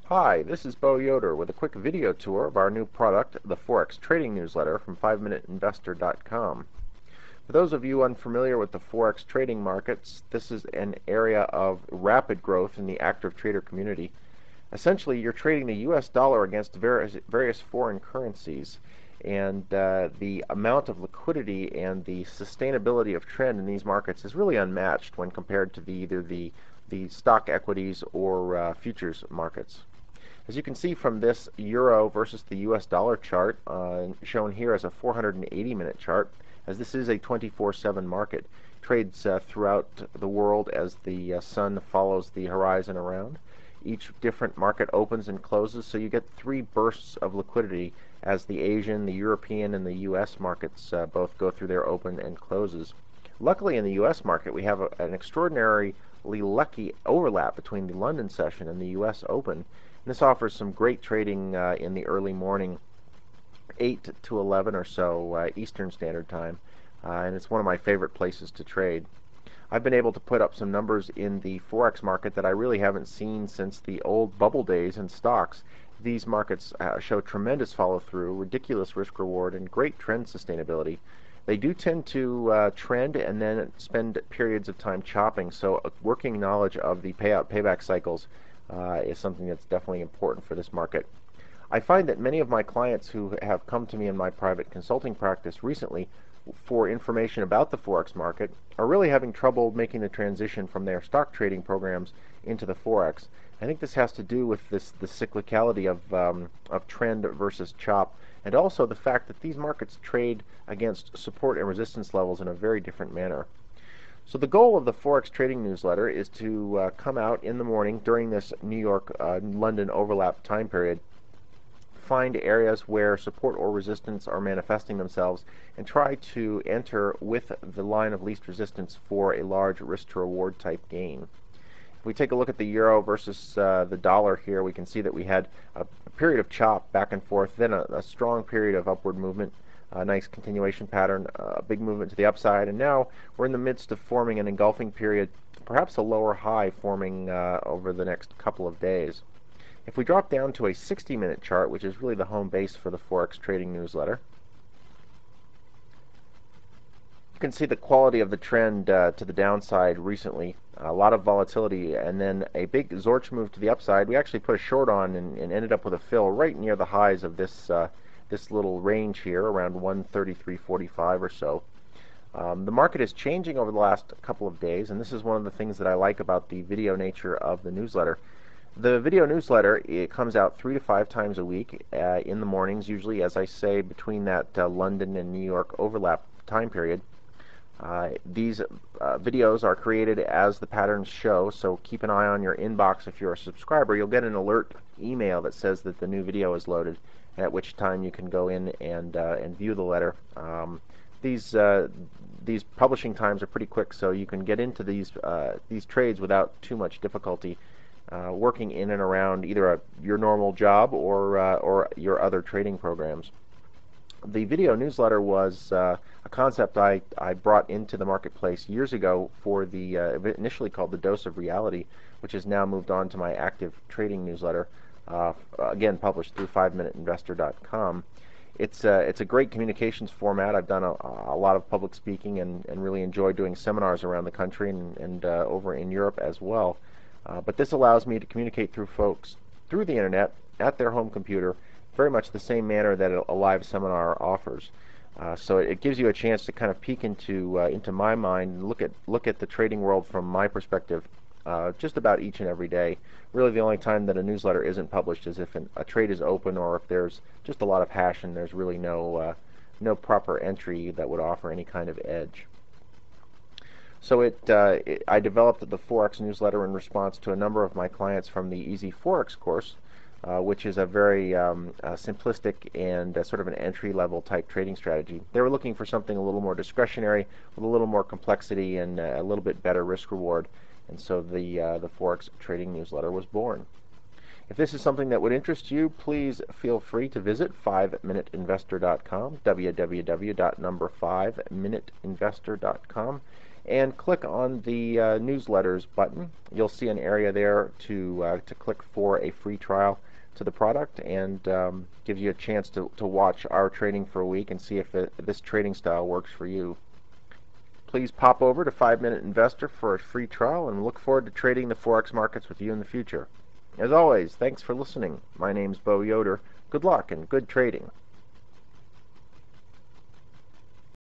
Hi, this is Yoder with a quick video tour of our new product, the Forex Trading Newsletter from 5minuteinvestor.com. For those of you unfamiliar with the Forex trading markets, this is an area of rapid growth in the active trader community. Essentially, you're trading the US dollar against various foreign currencies, and the amount of liquidity and the sustainability of trend in these markets is really unmatched when compared to either the stock equities or futures markets. As you can see from this euro versus the US dollar chart, shown here as a 480-minute chart, as this is a 24/7 market, trades throughout the world as the sun follows the horizon around. Each different market opens and closes, so you get three bursts of liquidity as the Asian, the European, and the US markets both go through their open and closes. Luckily, in the US market, we have an extraordinarily lucky overlap between the London session and the US Open. This offers some great trading in the early morning, 8 to 11 or so Eastern Standard Time, and it's one of my favorite places to trade. I've been able to put up some numbers in the Forex market that I really haven't seen since the old bubble days in stocks. These markets show tremendous follow-through, ridiculous risk-reward, and great trend sustainability. They do tend to trend and then spend periods of time chopping, so a working knowledge of the payback cycles is something that's definitely important for this market. I find that many of my clients who have come to me in my private consulting practice recently for information about the Forex market are really having trouble making the transition from their stock trading programs into the Forex. I think this has to do with the cyclicality of trend versus chop, and also the fact that these markets trade against support and resistance levels in a very different manner. So the goal of the Forex Trading Newsletter is to come out in the morning during this New York-London overlap time period, find areas where support or resistance are manifesting themselves, and try to enter with the line of least resistance for a large risk-to-reward type gain. If we take a look at the euro versus the dollar here, we can see that we had a period of chop back and forth, then a strong period of upward movement, a nice continuation pattern, a big movement to the upside, and now we're in the midst of forming an engulfing period, perhaps a lower high forming over the next couple of days. If we drop down to a 60-minute chart, which is really the home base for the Forex Trading Newsletter, you can see the quality of the trend to the downside recently. A lot of volatility, and then a big Zorch move to the upside. We actually put a short on and ended up with a fill right near the highs of this little range here, around 133.45 or so. The market is changing over the last couple of days, and this is one of the things that I like about the video nature of the newsletter. The video newsletter, it comes out 3 to 5 times a week in the mornings, usually, as I say, between that London and New York overlap time period. These videos are created as the patterns show, so keep an eye on your inbox. If you're a subscriber, you'll get an alert email that says that the new video is loaded, at which time you can go in and view the letter. These publishing times are pretty quick, so you can get into these trades without too much difficulty, working in and around either your normal job or your other trading programs. The video newsletter was a concept I brought into the marketplace years ago for the initially called the Dose of Reality, which has now moved on to my active trading newsletter, again published through 5minuteinvestor.com. It's a great communications format. I've done a lot of public speaking and really enjoy doing seminars around the country and over in Europe as well. But this allows me to communicate through folks through the internet at their home computer, very much the same manner that a live seminar offers. So it gives you a chance to kind of peek into my mind and look at the trading world from my perspective just about each and every day. Really, the only time that a newsletter isn't published is if a trade is open or if there's just a lot of hash and there's really no proper entry that would offer any kind of edge. So I developed the Forex newsletter in response to a number of my clients from the Easy Forex course, which is a very simplistic and sort of an entry-level type trading strategy. They were looking for something a little more discretionary, with a little more complexity and a little bit better risk-reward, and so the Forex Trading Newsletter was born. If this is something that would interest you, please feel free to visit 5minuteinvestor.com, www.5minuteinvestor.com, and click on the newsletters button. You'll see an area there to click for a free trial to the product, and gives you a chance to watch our trading for a week and see if this trading style works for you. Please pop over to 5-Minute Investor for a free trial, and look forward to trading the Forex markets with you in the future. As always, thanks for listening. My name's Yoder. Good luck and good trading.